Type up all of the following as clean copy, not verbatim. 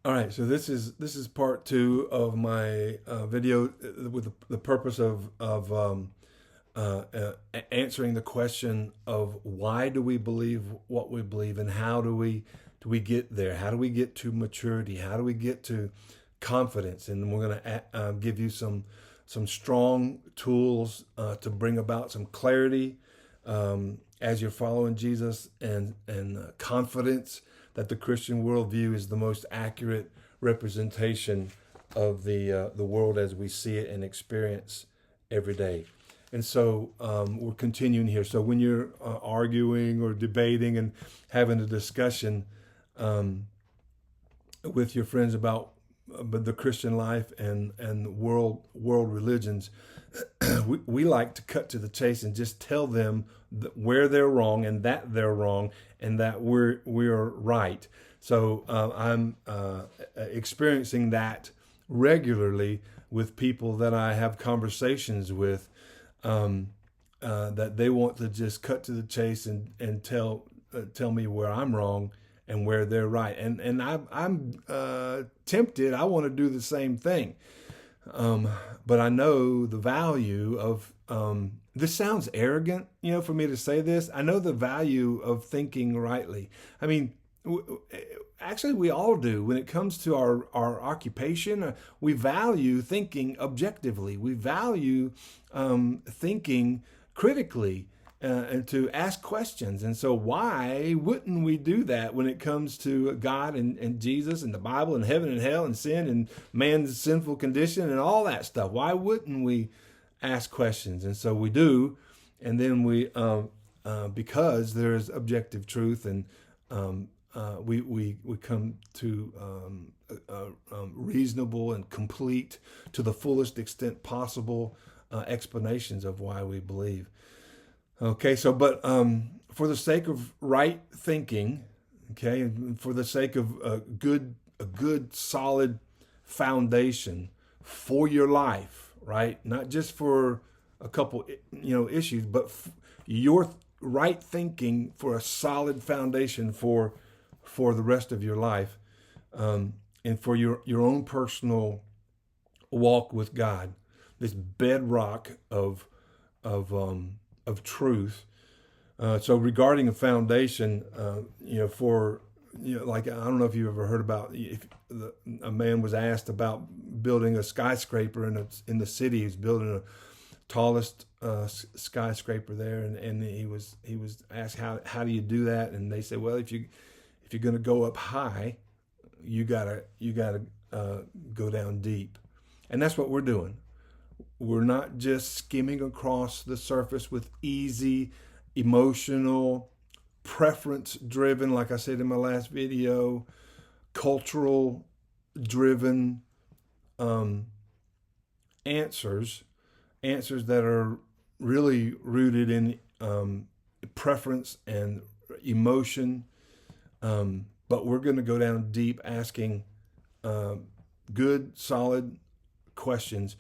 All right, so this is part two of my video with the purpose of answering the question of why do we believe what we believe, and how do we get there? How do we get to maturity? How do we get to confidence? And we're going to give you some strong tools to bring about some clarity as you're following Jesus, and confidence that the Christian worldview is the most accurate representation of the world as we see it and experience every day. And so we're continuing here. So when you're arguing or debating and having a discussion with your friends about the Christian life and world religions, we like to cut to the chase and just tell them where they're wrong and that they're wrong and that we're right. So I'm experiencing that regularly with people that I have conversations with, that they want to just cut to the chase and tell me where I'm wrong and where they're right. And I'm tempted. I want to do the same thing. But I know the value of this sounds arrogant, for me to say this. I know the value of thinking rightly. I mean, actually, we all do. When it comes to our occupation, we value thinking objectively. We value thinking critically. And to ask questions. And so, why wouldn't we do that when it comes to God and Jesus and the Bible and heaven and hell and sin and man's sinful condition and all that stuff? Why wouldn't we ask questions? And so we do. And then because there's objective truth, and we come to reasonable and complete, to the fullest extent possible, explanations of why we believe. Okay, so but for the sake of right thinking, okay, and for the sake of a good solid foundation for your life, right? Not just for a couple issues, but your right thinking for a solid foundation for the rest of your life, and for your own personal walk with God, this bedrock of truth. So regarding a foundation, for like, I don't know if you ever heard about, if a man was asked about building a skyscraper in the city. He's building a tallest skyscraper there, and he was asked how do you do that, and they said, well, if you're going to go up high, you gotta go down deep, and that's what we're doing. We're not just skimming across the surface with easy, emotional, preference driven, like I said in my last video, cultural driven um, answers, answers that are really rooted in preference and emotion. But we're going to go down deep, asking good, solid questions.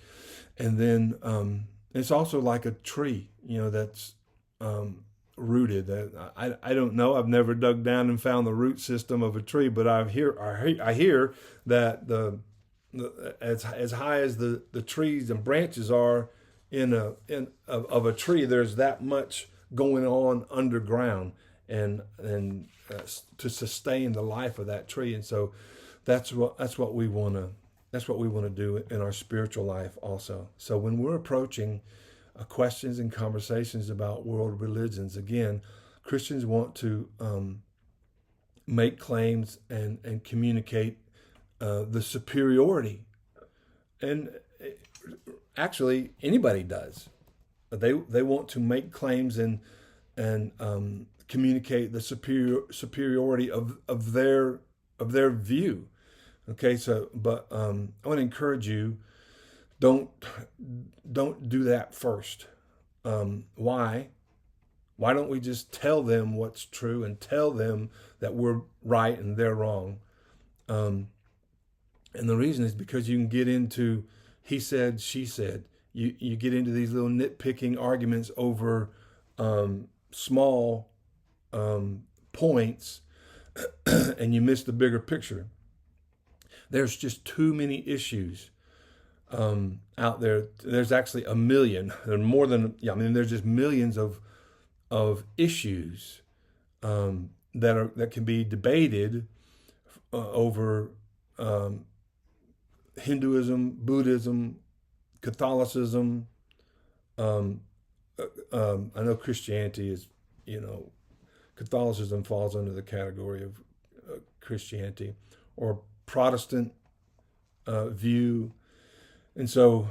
And then it's also like a tree, that's rooted. I don't know. I've never dug down and found the root system of a tree, but I hear that as high as the trees and branches are of a tree, there's that much going on underground, and to sustain the life of that tree. And so that's what we want to do in our spiritual life also. So when we're approaching questions and conversations about world religions, again, Christians want to make claims and communicate the superiority. And actually, anybody does. They want to make claims and communicate the superiority of their view. Okay, so but I want to encourage you, don't do that first. Why? Why don't we just tell them what's true and tell them that we're right and they're wrong? And the reason is because you can get into he said, she said. You get into these little nitpicking arguments over small points, and you miss the bigger picture. There's just too many issues out there. There's actually a million, and more than, yeah, I mean, there's just millions of issues that can be debated over Hinduism, Buddhism, Catholicism. I know Christianity is, Catholicism falls under the category of Christianity or Protestant view. And so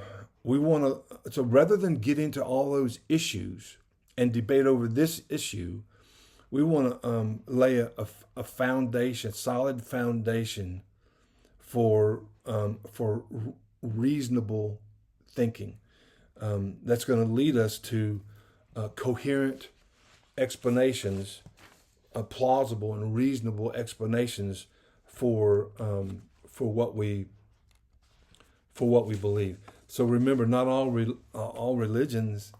so rather than get into all those issues and debate over this issue, we want to lay a foundation, solid foundation for reasonable thinking. That's going to lead us to coherent explanations, plausible and reasonable explanations for what we believe. So remember, not all religions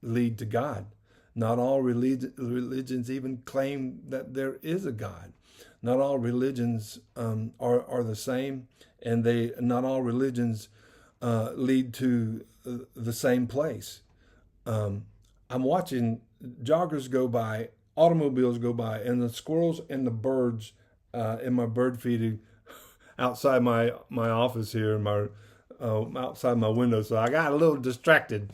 lead to God. Not all religions even claim that there is a God. Not all religions are the same, and not all religions lead to the same place. I'm watching joggers go by, automobiles go by, and the squirrels and the birds in my bird feeding outside my office here, outside my window. So I got a little distracted.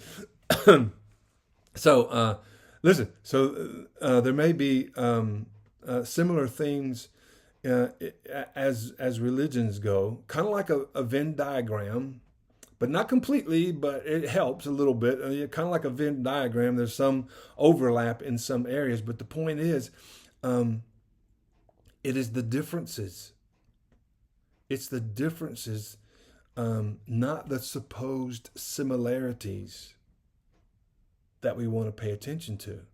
So listen. So there may be similar things as religions go, kind of like a Venn diagram. But not completely, but it helps a little bit. Kind of like a Venn diagram, there's some overlap in some areas. But the point is, it is the differences. It's the differences, not the supposed similarities that we want to pay attention to.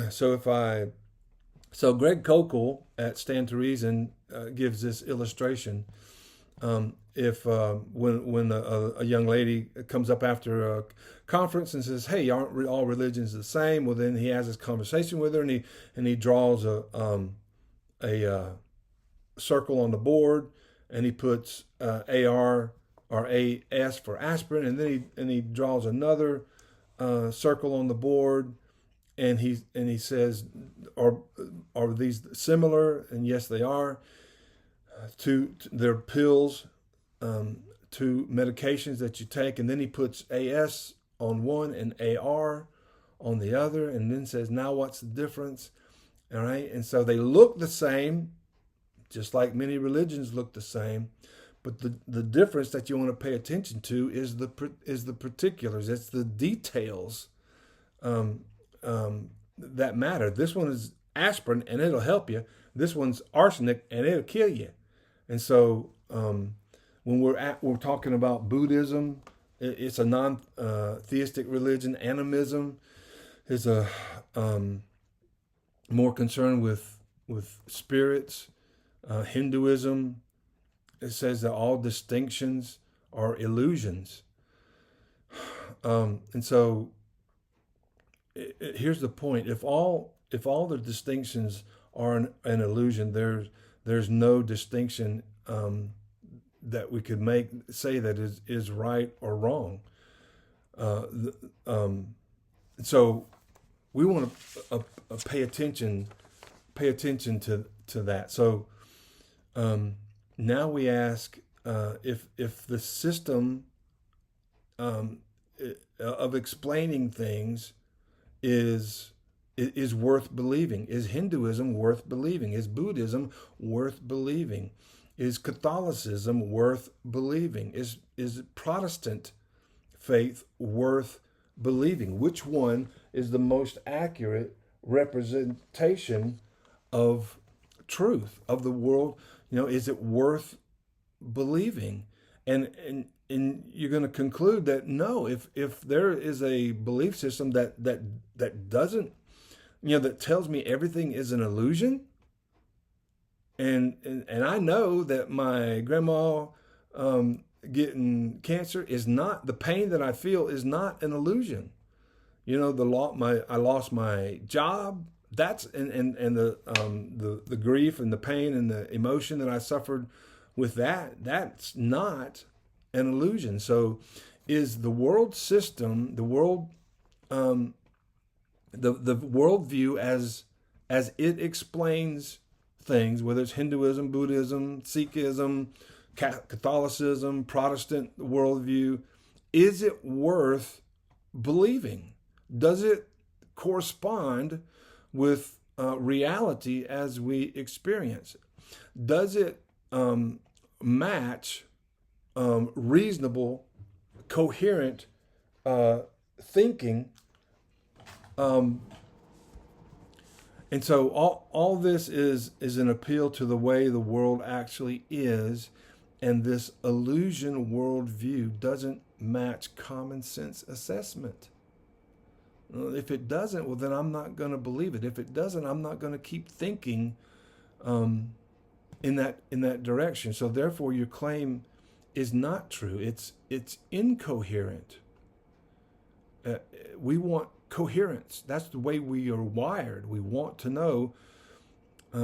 So Greg Koukl at Stand to Reason gives this illustration. If when a young lady comes up after a conference and says, "Hey, aren't all religions the same?" Well, then he has this conversation with her, and he draws a circle on the board, and he puts AR or AS for aspirin, and then he draws another circle on the board, and he says, "Are these similar?" And yes, they are. They're pills. To medications that you take, and then he puts AS on one and AR on the other, and then says, "Now what's the difference?" All right, and so they look the same, just like many religions look the same, but the difference that you want to pay attention to is the particulars. It's the details that matter. This one is aspirin and it'll help you. This one's arsenic and it'll kill you. And so when we're talking about Buddhism, it's a non-theistic religion. Animism is a more concerned with spirits. Hinduism, it says that all distinctions are illusions. And so here's the point: if all the distinctions are an illusion, there's no distinction that we could say that is right or wrong. So we want to pay attention to that. So now we ask if the system of explaining things is worth believing. Is Hinduism worth believing? Is Buddhism worth believing? Is Catholicism worth believing? Is Protestant faith worth believing? Which one is the most accurate representation of truth, of the world? Is it worth believing? And you're going to conclude that no, if there is a belief system that doesn't, that tells me everything is an illusion, and I know that my grandma getting cancer is not, the pain that I feel is not an illusion. I lost my job that's and the grief and the pain and the emotion that I suffered with that's not an illusion. So is the world system, the world the worldview as it explains things, whether it's Hinduism, Buddhism, Sikhism, Catholicism, Protestant worldview, is it worth believing? Does it correspond with reality as we experience it? Does it match reasonable, coherent thinking? And so all this is an appeal to the way the world actually is, and this illusion worldview doesn't match common sense assessment. If it doesn't, well, then I'm not going to believe it. If it doesn't, I'm not going to keep thinking in that direction. So therefore, your claim is not true. It's incoherent. We want coherence. That's the way we are wired. We want to know.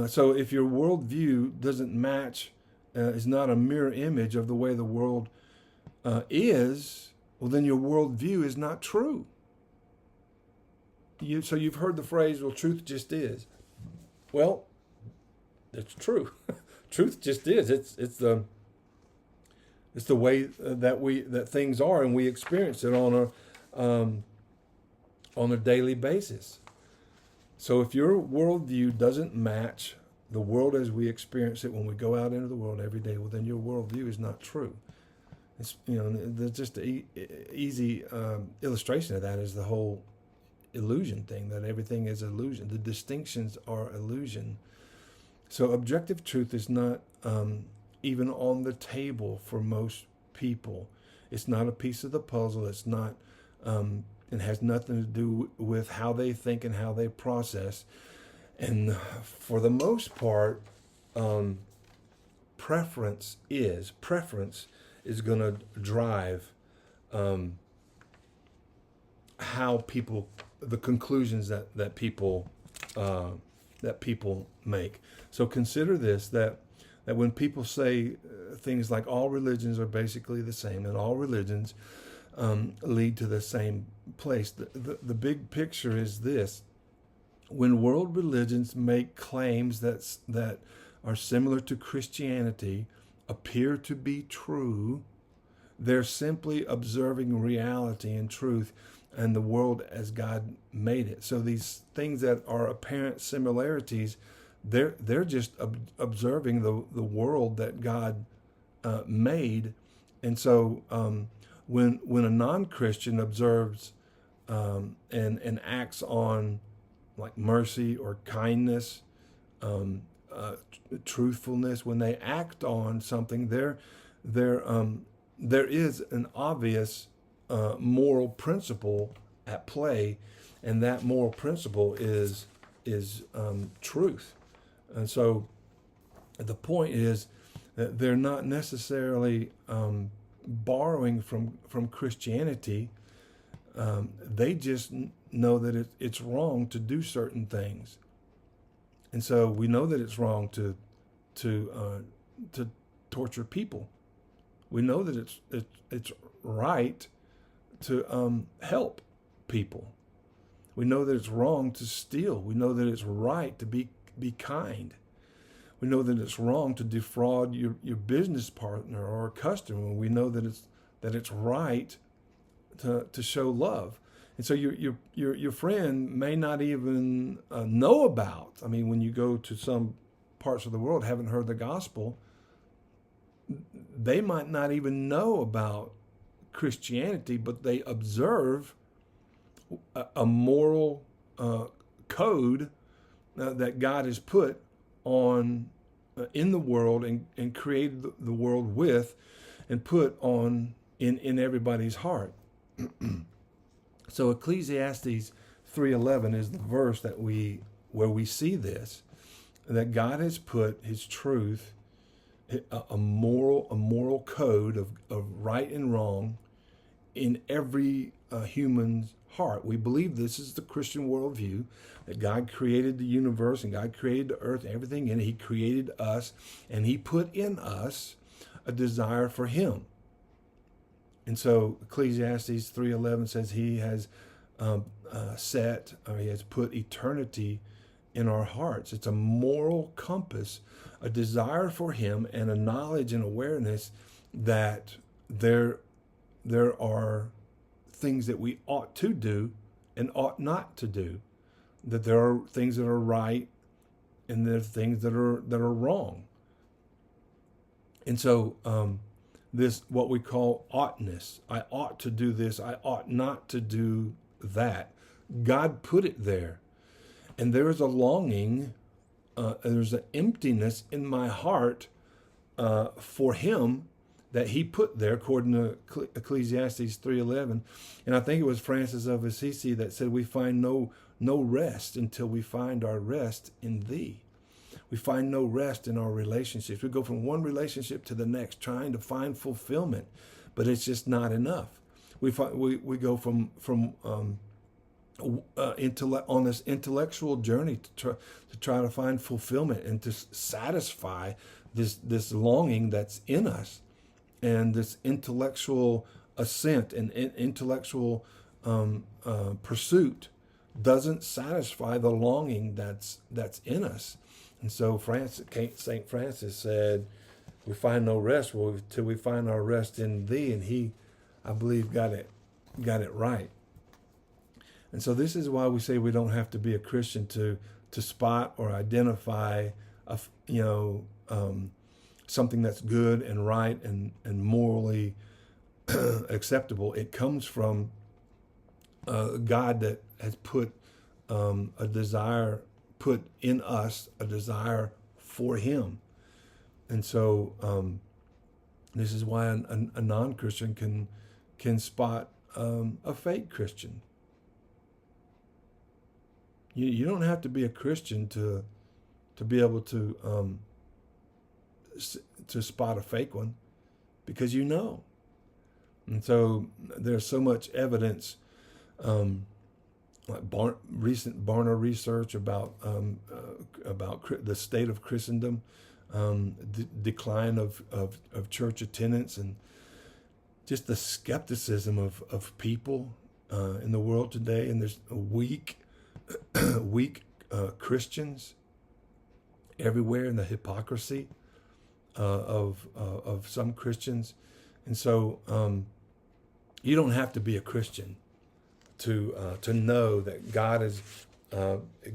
So if your worldview doesn't match, is not a mirror image of the way the world is, well, then your worldview is not true. So you've heard the phrase, well, truth just is. Well, it's true. Truth just is. It's the way that things are, and we experience it on a daily basis. So if your worldview doesn't match the world as we experience it when we go out into the world every day, well, then your worldview is not true. It's, there's just an easy illustration of that is the whole illusion thing, that everything is illusion. The distinctions are illusion. So objective truth is not even on the table for most people. It's not a piece of the puzzle. It's not, it has nothing to do with how they think and how they process. And for the most part, preference is going to drive how people, the conclusions that people make. So consider this, that when people say things like all religions are basically the same and all religions lead to the same place, the big picture is this: when world religions make claims that are similar to Christianity, appear to be true, they're simply observing reality and truth and the world as God made it. So these things that are apparent similarities, they're just observing the world that God made. And so when a non-Christian observes and acts on like mercy or kindness, truthfulness, when they act on something, there is an obvious moral principle at play, and that moral principle is truth. And so the point is that they're not necessarily borrowing from Christianity. They just know that it's wrong to do certain things. And so we know that it's wrong to torture people. We know that it's right to help people. We know that it's wrong to steal. We know that it's right to be kind. We know that it's wrong to defraud your business partner or customer. We know that it's right to show love. And so your friend may not even know about. I mean, when you go to some parts of the world, haven't heard the gospel, they might not even know about Christianity, but they observe a moral code that God has put on in the world and created the world with, and put on in everybody's heart. So Ecclesiastes 3:11 is the verse where we see this, that God has put His truth, a moral code of right and wrong in every human's heart. We believe this is the Christian worldview, that God created the universe and God created the earth and everything in it. He created us, and he put in us a desire for him. And so Ecclesiastes 3:11 says he has he has put eternity in our hearts. It's a moral compass, a desire for him, and a knowledge and awareness that there are things that we ought to do and ought not to do, that there are things that are right and there are things that are wrong. And so this, what we call oughtness, I ought to do this, I ought not to do that. God put it there. And there is a longing, there's an emptiness in my heart for him that he put there, according to Ecclesiastes 3:11. And I think it was Francis of Assisi that said, we find no rest until we find our rest in thee. We find no rest in our relationships. We go from one relationship to the next, trying to find fulfillment, but it's just not enough. We go from on this intellectual journey to try to find fulfillment and to satisfy this longing that's in us, and this intellectual assent and intellectual pursuit doesn't satisfy the longing that's in us. And so St. Francis said, we find no rest till we find our rest in thee. And he, I believe, got it right. And so this is why we say we don't have to be a Christian to spot or identify something that's good and right and morally acceptable. It comes from God that has put in us a desire for him. And so this is why a non-Christian can spot a fake Christian. You don't have to be a Christian to be able to spot a fake one, because you know. And so there's so much evidence, like recent Barna research about the state of Christendom, decline of church attendance, and just the skepticism of people in the world today. And there's weak Christians everywhere, and the hypocrisy of some Christians. And so you don't have to be a Christian to know that God has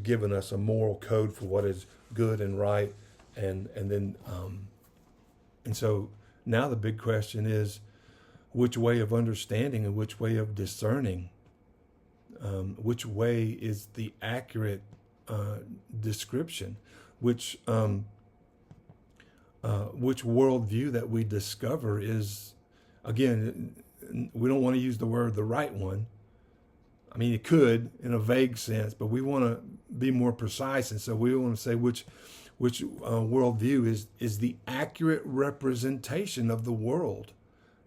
given us a moral code for what is good and right, and so now the big question is, which way of understanding and which way of discerning, which way is the accurate description, which worldview that we discover is, again, we don't want to use the word the right one. I mean, it could in a vague sense, but we want to be more precise, and so we want to say which worldview is the accurate representation of the world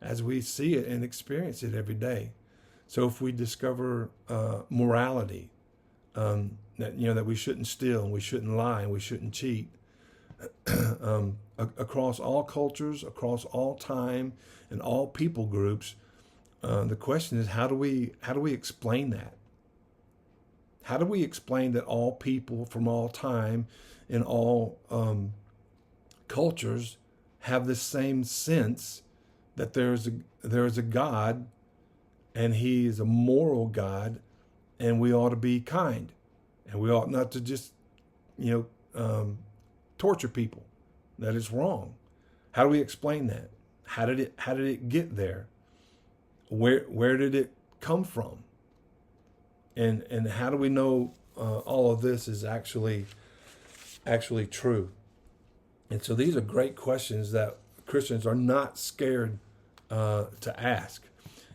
as we see it and experience it every day. So if we discover morality, that we shouldn't steal and we shouldn't lie and we shouldn't cheat, across all cultures, across all time, and all people groups, the question is, how do we explain that? How do we explain that all people from all time in all cultures have the same sense that there is a God, and he is a moral God, and we ought to be kind, and we ought not to just torture people? That is wrong. How do we explain that? How did it get there? Where did it come from? And how do we know all of this is actually true? And so these are great questions that Christians are not scared to ask.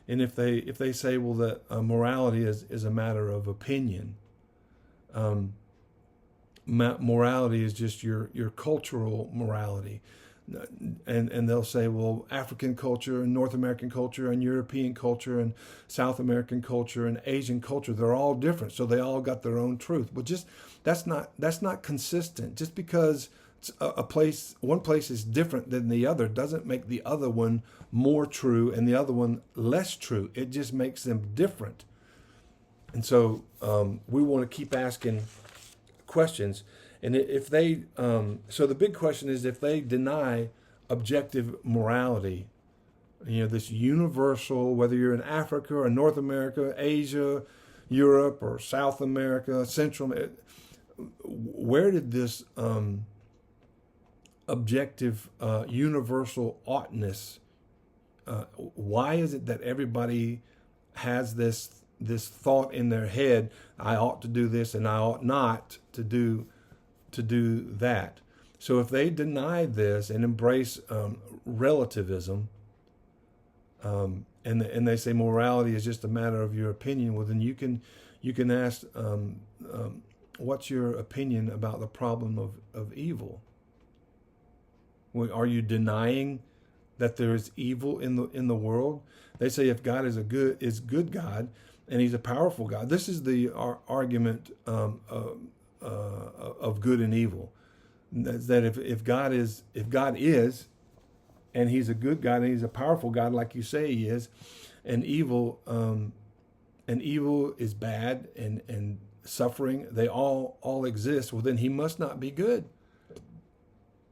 And if they say, well, that morality is a matter of opinion, morality is just your cultural morality, and they'll say, well, African culture and North American culture and European culture and South American culture and Asian culture, they're all different, so they all got their own truth. But just that's not consistent. Just because one place is different than the other doesn't make the other one more true and the other one less true. It just makes them different. And so we want to keep asking questions. And if they, so the big question is, if they deny objective morality, this universal, whether you're in Africa or North America, Asia, Europe, or South America, Central America, where did this objective universal oughtness, why is it that everybody has this thought in their head, I ought to do this and I ought not to do that? So if they deny this and embrace relativism, and they say morality is just a matter of your opinion, well, then you can ask, what's your opinion about the problem of evil? Well, are you denying that there is evil in the world? They say if God is good God and He's a powerful God. This is the argument of good and evil. That if God is and He's a good God and He's a powerful God, like you say He is, and evil is bad and suffering, they all exist, well, then He must not be good.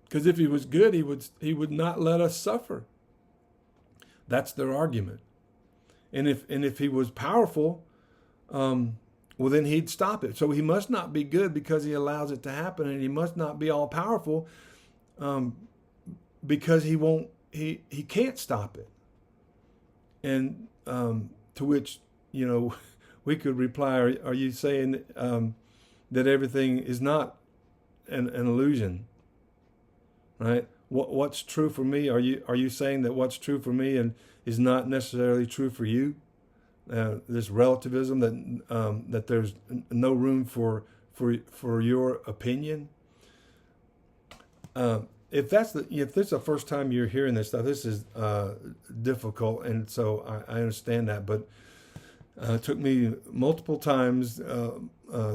Because if He was good, he would not let us suffer. That's their argument. And if He was powerful, well, then He'd stop it. So He must not be good because He allows it to happen, and He must not be all powerful because He can't stop it. And to which we could reply, are you saying that everything is not an illusion? Right? What's true for me? Are you saying that what's true for me and is not necessarily true for you? This relativism that there's no room for your opinion. If this is the first time you're hearing this stuff, this is difficult, and so I understand that. But it took me multiple times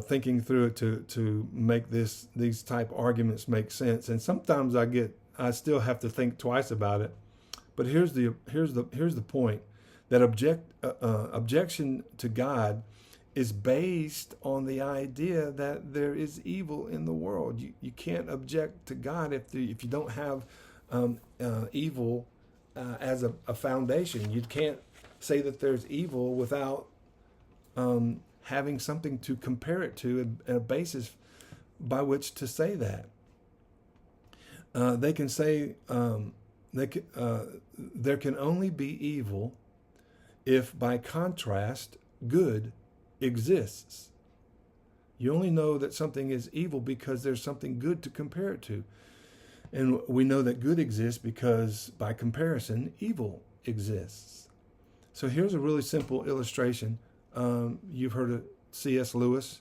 thinking through it to make these type arguments make sense. And sometimes I still have to think twice about it. But here's the point, that objection to God is based on the idea that there is evil in the world. You can't object to God if you don't have evil as a foundation. You can't say that there's evil without having something to compare it to and a basis by which to say that. They can say there can only be evil if, by contrast, good exists. You only know that something is evil because there's something good to compare it to. And we know that good exists because, by comparison, evil exists. So here's a really simple illustration. You've heard of C.S. Lewis,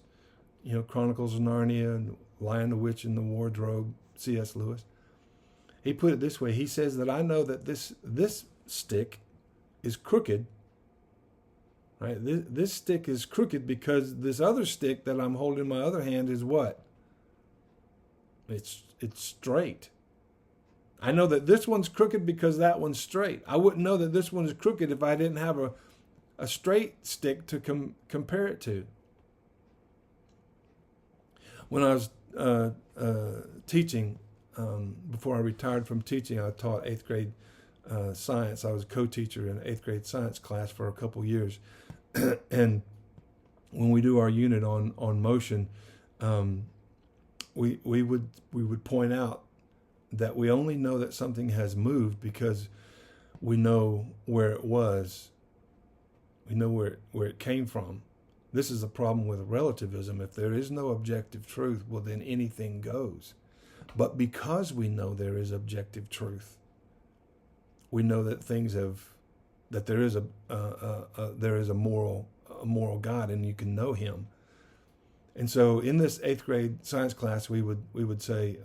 Chronicles of Narnia and Lion, the Witch, and the Wardrobe, C.S. Lewis. He put it this way. He says that I know that this stick is crooked. Right? This stick is crooked because this other stick that I'm holding in my other hand is what? It's straight. I know that this one's crooked because that one's straight. I wouldn't know that this one's crooked if I didn't have a straight stick to compare it to. When I was teaching, before I retired from teaching, I taught 8th grade science. I was a co-teacher in 8th grade science class for a couple years. And when we do our unit on motion, we would point out that we only know that something has moved because we know where it was. We know where it came from. This is a problem with relativism. If there is no objective truth, well, then anything goes. But because we know there is objective truth, we know that that there is a moral God, and you can know Him. And so in this 8th grade science class, we would say,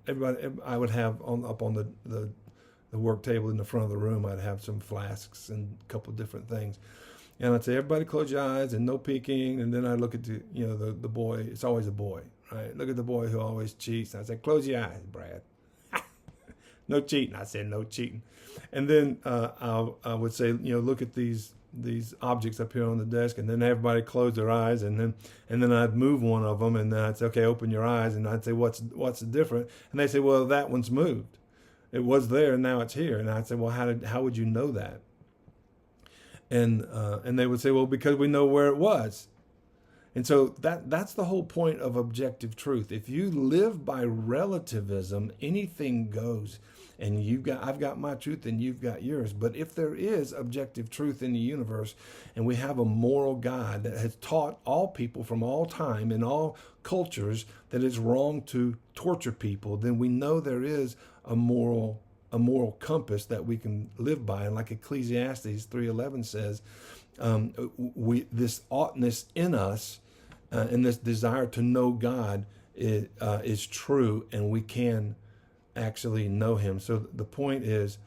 everybody, I would have up on the work table in the front of the room, I'd have some flasks and a couple of different things. And I'd say, everybody close your eyes and no peeking. And then I look at the boy. It's always a boy, right? Look at the boy who always cheats. I said, close your eyes, Brad. No cheating. I said, no cheating. And then I would say, look at these objects up here on the desk, and then everybody close their eyes, and then I'd move one of them, and then I'd say, okay, open your eyes, and I'd say, what's the difference? And they say, well, that one's moved. It was there, and now it's here. And I'd say, well, how would you know that? And they would say, well, because we know where it was. And so that's the whole point of objective truth. If you live by relativism, anything goes. And I've got my truth and you've got yours. But if there is objective truth in the universe, and we have a moral God that has taught all people from all time in all cultures that it's wrong to torture people, then we know there is a moral compass that we can live by. And like Ecclesiastes 3:11 says, this oughtness in us and this desire to know God is true, and we can actually know him. So the point is,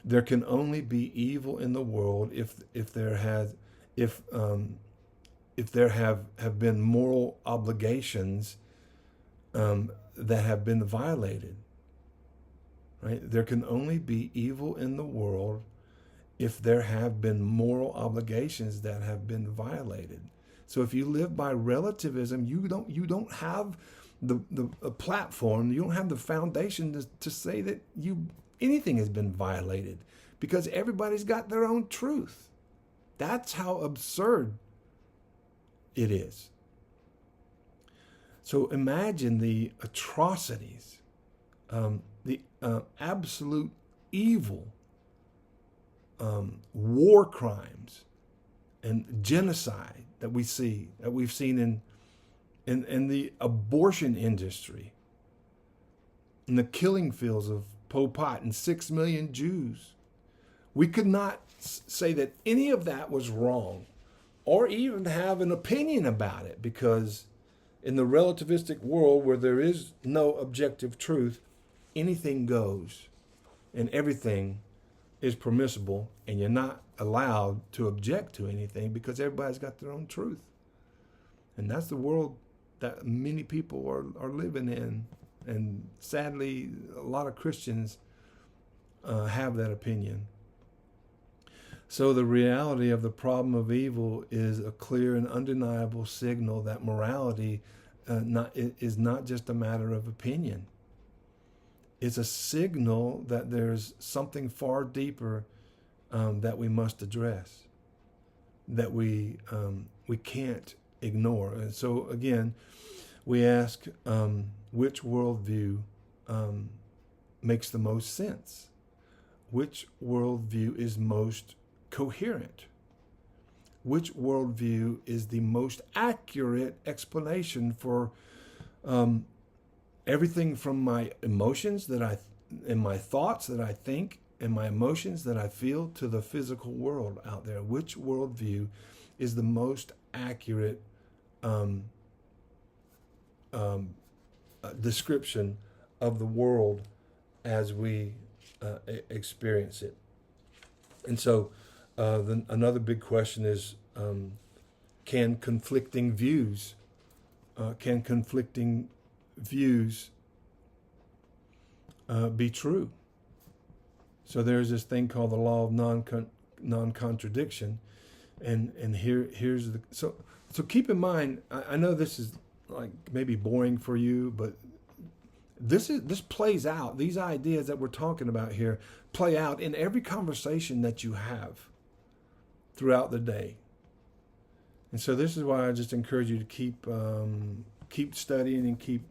there can only be evil in the world if there have been moral obligations that have been violated. Right? There can only be evil in the world if there have been moral obligations that have been violated. So if you live by relativism, you don't have the platform, you don't have the foundation to say that anything has been violated, because everybody's got their own truth. That's how absurd it is. So imagine the atrocities, the absolute evil, war crimes and genocide that we've seen in the abortion industry, in the killing fields of Pol Pot and 6 million Jews. We could not say that any of that was wrong, or even have an opinion about it, because in the relativistic world where there is no objective truth, anything goes and everything is permissible, and you're not allowed to object to anything because everybody's got their own truth. And that's the world that many people are living in. And sadly, a lot of Christians have that opinion. So the reality of the problem of evil is a clear and undeniable signal that morality is not just a matter of opinion. It's a signal that there's something far deeper that we must address, that we can't ignore. And so again, we ask, which worldview makes the most sense? Which worldview is most coherent? Which worldview is the most accurate explanation for everything from my emotions and my thoughts that I think, and my emotions that I feel, to the physical world out there? Which worldview is the most accurate description of the world as we experience it? And so another big question is, can conflicting views be true? So there's this thing called the law of non-contradiction, and here's the so keep in mind. I know this is like maybe boring for you, but this plays out. These ideas that we're talking about here play out in every conversation that you have throughout the day. And so this is why I just encourage you to keep studying and keep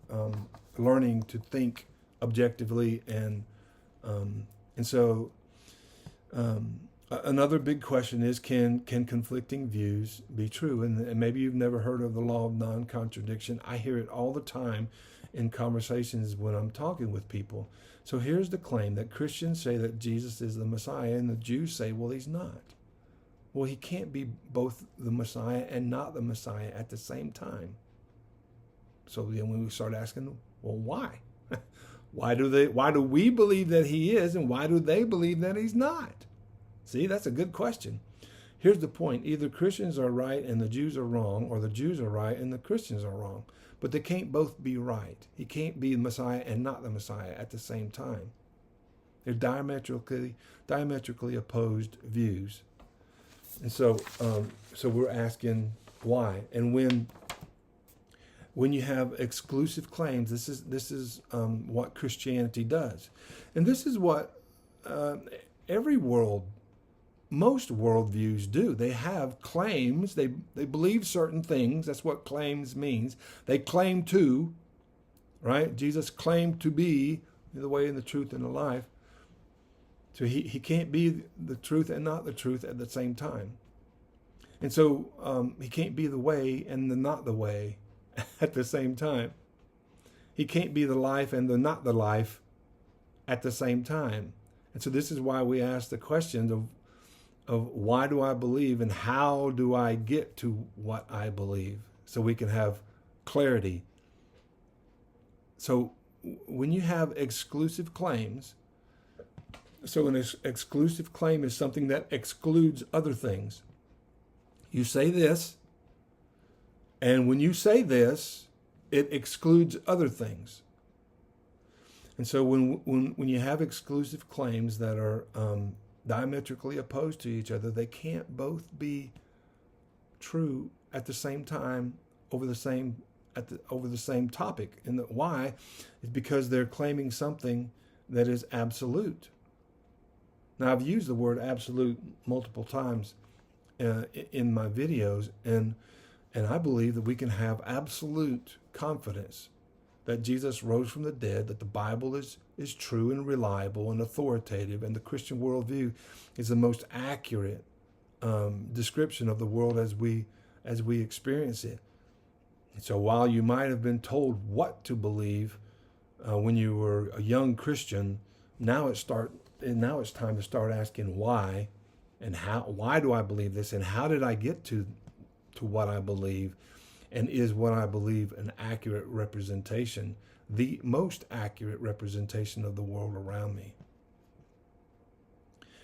learning to think objectively. And so another big question is, can conflicting views be true? And maybe you've never heard of the law of non-contradiction. I hear it all the time in conversations when I'm talking with people. So here's the claim, that Christians say that Jesus is the Messiah, and the Jews say, well, he's not. Well, he can't be both the Messiah and not the Messiah at the same time. So then we start asking, well, why? Why do we believe that he is, and why do they believe that he's not? See, that's a good question. Here's the point. Either Christians are right and the Jews are wrong, or the Jews are right and the Christians are wrong. But they can't both be right. He can't be the Messiah and not the Messiah at the same time. They're diametrically opposed views. And so we're asking why. And when you have exclusive claims, this is what Christianity does. And this is what most worldviews do. They have claims. They believe certain things. That's what claims means. They claim to, right? Jesus claimed to be the way and the truth and the life. So he can't be the truth and not the truth at the same time. And so he can't be the way and the not the way at the same time. He can't be the life and the not the life at the same time. And so this is why we ask the questions of why do I believe and how do I get to what I believe, so we can have clarity. So when you have exclusive claims, so an exclusive claim is something that excludes other things. You say this, and when you say this, it excludes other things. And so when you have exclusive claims that are diametrically opposed to each other, they can't both be true at the same time over the same topic. And why is because they're claiming something that is absolute. Now, I've used the word absolute multiple times in my videos, and I believe that we can have absolute confidence that Jesus rose from the dead, that the Bible is true and reliable and authoritative, and the Christian worldview is the most accurate description of the world as we experience it. And so while you might have been told what to believe when you were a young Christian, now it's time to start asking why and how. Why do I believe this, and how did I get to what I believe? And is what I believe an accurate representation, the most accurate representation of the world around me?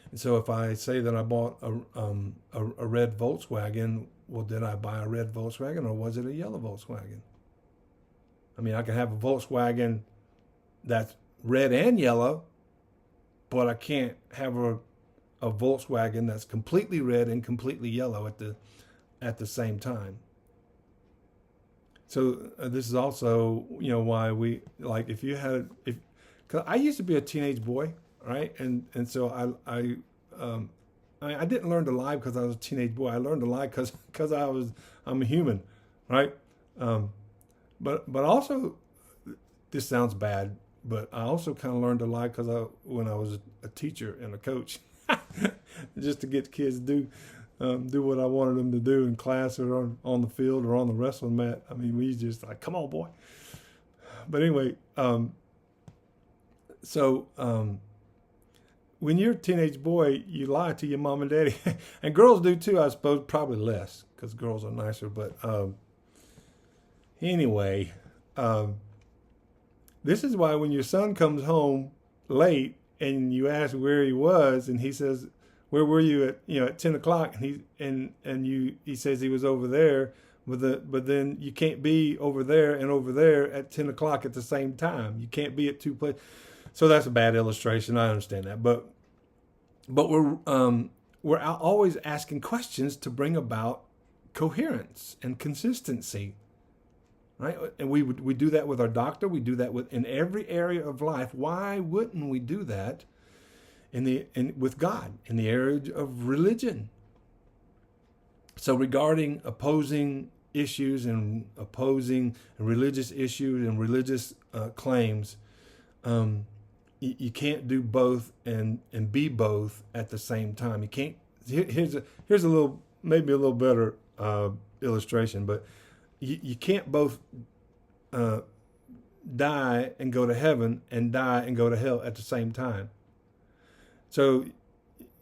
And so if I say that I bought a red Volkswagen, well, did I buy a red Volkswagen, or was it a yellow Volkswagen? I mean, I can have a Volkswagen that's red and yellow, but I can't have a Volkswagen that's completely red and completely yellow at the same time. So this is also, why we like, cause I used to be a teenage boy, right? And so I didn't learn to lie because I was a teenage boy. I learned to lie because I'm a human, right? But also, this sounds bad, but I also kind of learned to lie because when I was a teacher and a coach, just to get kids to do what I wanted them to do in class or on the field or on the wrestling mat. I mean, we just like, come on, boy. But anyway, when you're a teenage boy, you lie to your mom and daddy. And girls do too, I suppose, probably less because girls are nicer. But anyway, this is why when your son comes home late and you ask where he was, and he says, where were you at 10 o'clock? And he says he was over there, but then you can't be over there and over there at 10 o'clock at the same time. You can't be at two places. So that's a bad illustration. I understand that, but we're always asking questions to bring about coherence and consistency, right? And we do that with our doctor. We do that in every area of life. Why wouldn't we do that with God in the area of religion? So regarding opposing issues and opposing religious issues and religious claims, you can't do both and be both at the same time. You can't. Here's a little, maybe a little better illustration, but you can't both die and go to heaven and die and go to hell at the same time. So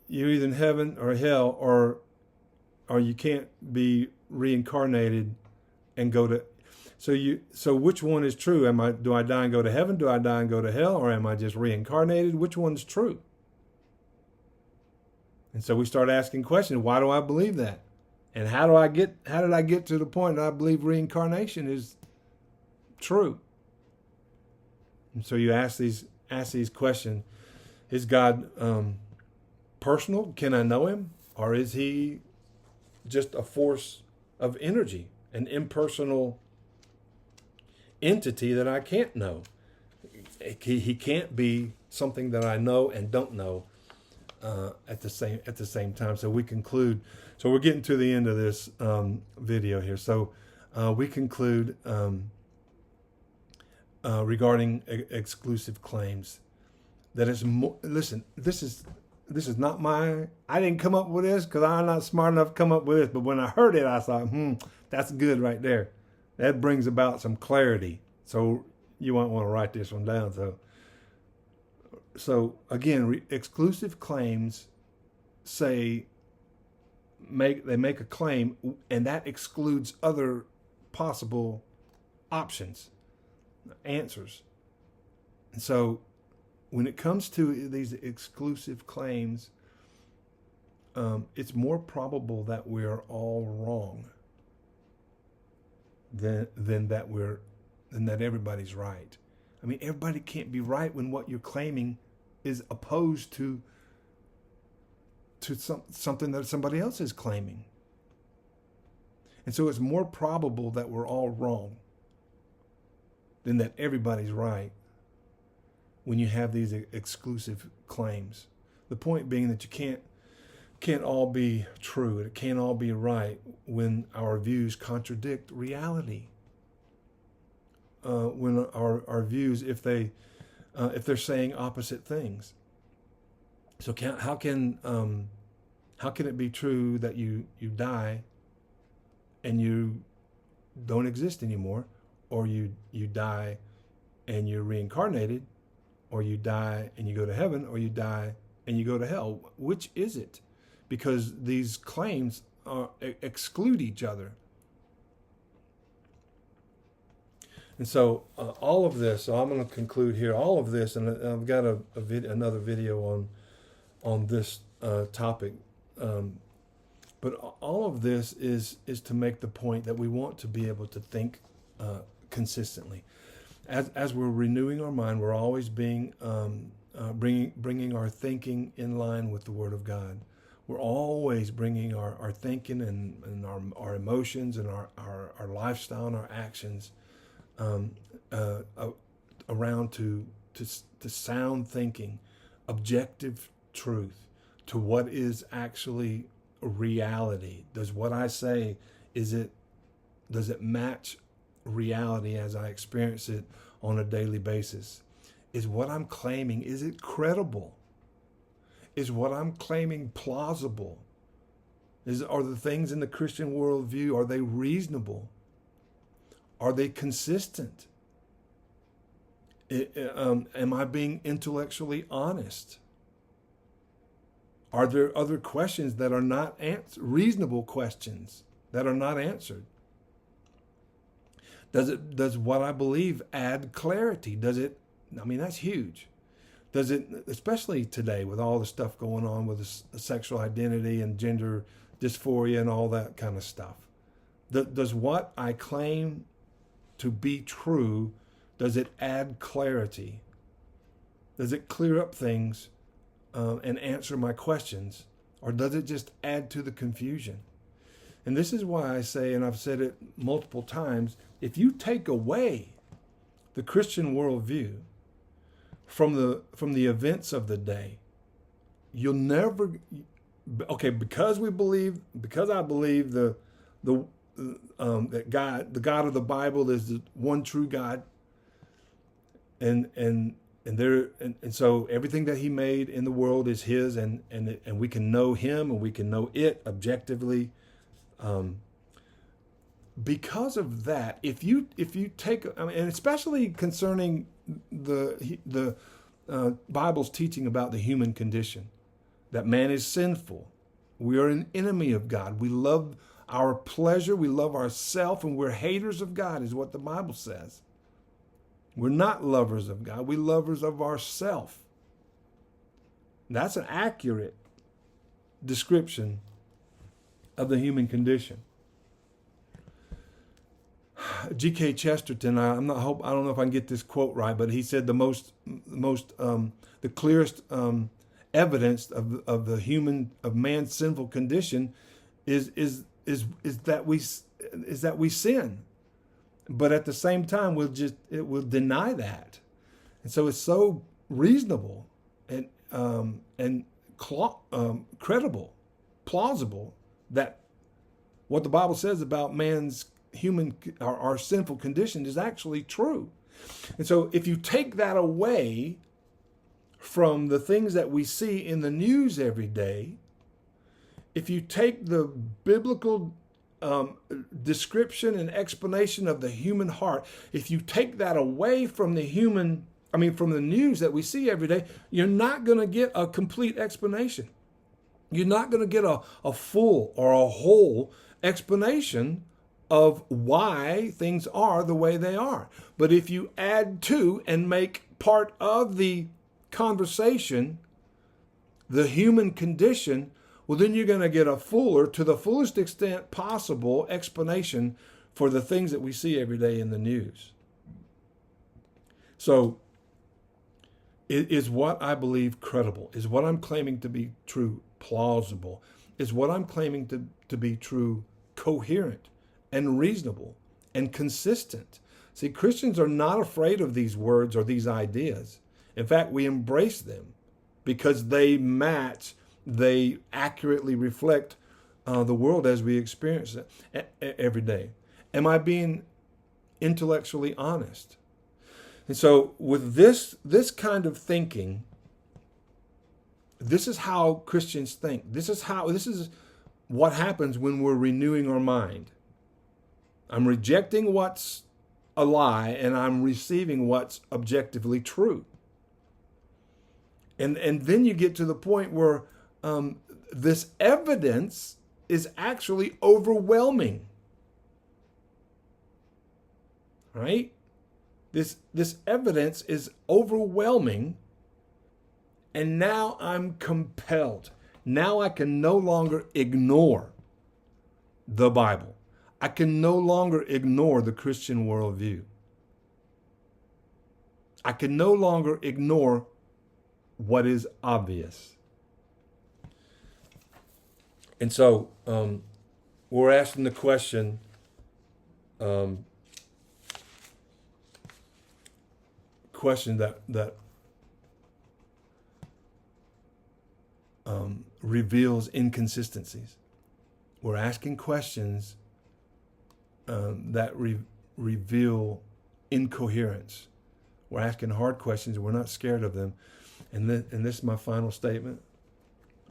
you're either in heaven or hell, or you can't be reincarnated and go to. So which one is true? Do I die and go to heaven? Do I die and go to hell? Or am I just reincarnated? Which one's true? And so we start asking questions. Why do I believe that? And how did I get to the point that I believe reincarnation is true? And so you ask these questions. Is God personal? Can I know him? Or is he just a force of energy, an impersonal entity that I can't know? He can't be something that I know and don't know at the same time. So we conclude. So we're getting to the end of this video here. So we conclude regarding exclusive claims that is more. Listen, this is not I didn't come up with this because I'm not smart enough to come up with this. But when I heard it, I thought, that's good right there. That brings about some clarity. So you might want to write this one down. So again, exclusive claims make a claim, and that excludes other possible options, answers. And so when it comes to these exclusive claims, it's more probable that we're all wrong than that everybody's right. I mean, everybody can't be right when what you're claiming is opposed to something that somebody else is claiming. And so it's more probable that we're all wrong than that everybody's right when you have these exclusive claims. The point being that you can't all be true. It can't all be right when our views contradict reality. When our views, if they're saying opposite things. So how can it be true that you die and you don't exist anymore, or you die and you're reincarnated, or you die and you go to heaven, or you die and you go to hell? Which is it? Because these claims exclude each other. And so all of this, so I'm going to conclude here, all of this, and I've got another video on this topic, but all of this is to make the point that we want to be able to think consistently. As we're renewing our mind, we're always bringing our thinking in line with the Word of God. We're always bringing our thinking and our emotions and our lifestyle and our actions around to sound thinking, objective truth, to what is actually reality. Does what I say, does it match reality as I experience it on a daily basis? Is what I'm claiming, is it credible? Is what I'm claiming plausible? Are the things in the Christian worldview, are they reasonable? Are they consistent? Am I being intellectually honest? Are there other questions that are not reasonable questions that are not answered? Does what I believe add clarity? That's huge. Does it, especially today with all the stuff going on with the sexual identity and gender dysphoria and all that kind of stuff? Does what I claim to be true, does it add clarity? Does it clear up things and answer my questions? Or does it just add to the confusion? And this is why I say, and I've said it multiple times, if you take away the Christian worldview from the events of the day, you'll never, because I believe that God, the God of the Bible, is the one true God, and so everything that He made in the world is His, and we can know Him and we can know it objectively. Because of that, if you take, and especially concerning the Bible's teaching about the human condition, that man is sinful, we are an enemy of God. We love our pleasure, we love ourself, and we're haters of God, is what the Bible says. We're not lovers of God. We're lovers of ourself. That's an accurate description of the human condition. G.K. Chesterton, I don't know if I can get this quote right, but he said the clearest evidence of man's sinful condition is that we sin, but at the same time it will deny that, and so it's so reasonable and credible, plausible that what the Bible says about man's our sinful condition is actually true. And so if you take that away from the things that we see in the news every day, if you take the biblical description and explanation of the human heart, if you take that away from from the news that we see every day, you're not going to get a complete explanation. You're not going to get a full or a whole explanation of why things are the way they are. But if you add to and make part of the conversation the human condition, well, then you're going to get a fuller, to the fullest extent possible, explanation for the things that we see every day in the news. So, is what I believe credible? Is what I'm claiming to be true plausible? Is what I'm claiming to be true coherent and reasonable and consistent? See, Christians are not afraid of these words or these ideas. In fact, we embrace them because they accurately reflect the world as we experience it every day. Am I being intellectually honest? And so with this kind of thinking, this is how Christians think. This is what happens when we're renewing our mind. I'm rejecting what's a lie and I'm receiving what's objectively true. And then you get to the point where this evidence is actually overwhelming. Right? This evidence is overwhelming, and now I'm compelled. Now I can no longer ignore the Bible. I can no longer ignore the Christian worldview. I can no longer ignore what is obvious. And so we're asking the question, that reveals inconsistencies. We're asking questions that reveal incoherence. We're asking hard questions, and we're not scared of them. And this is my final statement.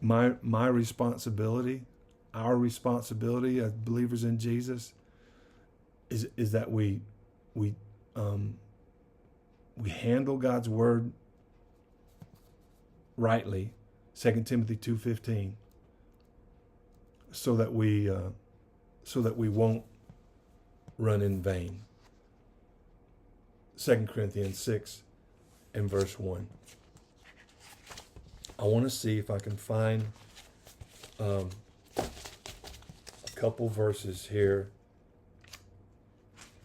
My responsibility, our responsibility as believers in Jesus, is that we handle God's word rightly, 2 Timothy 2:15, so that we won't run in vain. 2 Corinthians 6 and verse 1. I want to see if I can find a couple verses here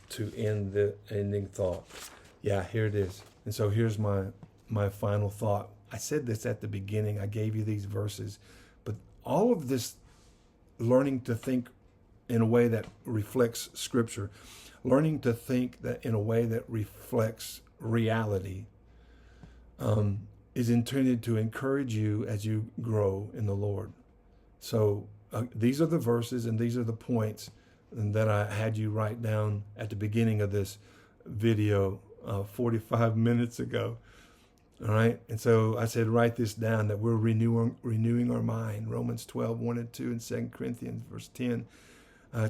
to end the ending thought. Yeah, here it is. And so here's my final thought. I said this at the beginning. I gave you these verses. But all of this learning to think in a way that reflects Scripture, learning to think that in a way that reflects reality, is intended to encourage you as you grow in the Lord. So these are the verses and these are the points that I had you write down at the beginning of this video 45 minutes ago. All right. And so I said, write this down, that we're renewing our mind. Romans 12, 1 and 2, and 2 Corinthians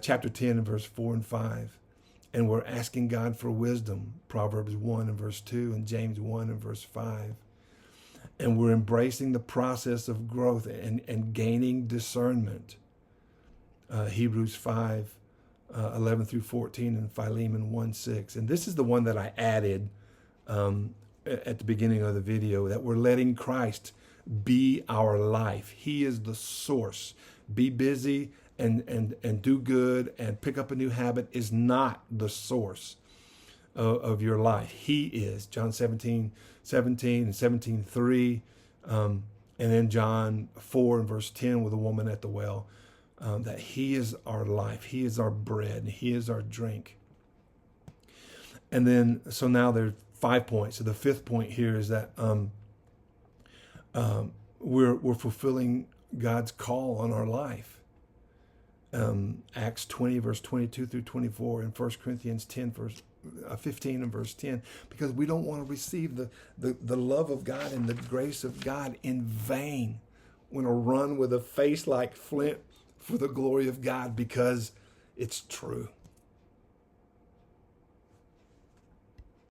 chapter 10 and verse 4 and 5. And we're asking God for wisdom. Proverbs 1 and verse 2 and James 1 and verse 5. And we're embracing the process of growth and gaining discernment Hebrews 5, 11 through 14, and Philemon 1:6. And this is the one that I added at the beginning of the video, that we're letting Christ be our life. He is the source. Be busy and do good and pick up a new habit is not the source of your life. He is. John 17:17 and 17:3, and then John 4 and verse 10 with a woman at the well, that he is our life. He is our bread. He is our drink. And then, so now there's 5 points. So the fifth point here is that we're fulfilling God's call on our life. Acts 20 verse 22 through 24, and 1 Corinthians 10 verse 15 and verse 10, because we don't want to receive the love of God and the grace of God in vain. We want to run with a face like flint for the glory of God, because it's true.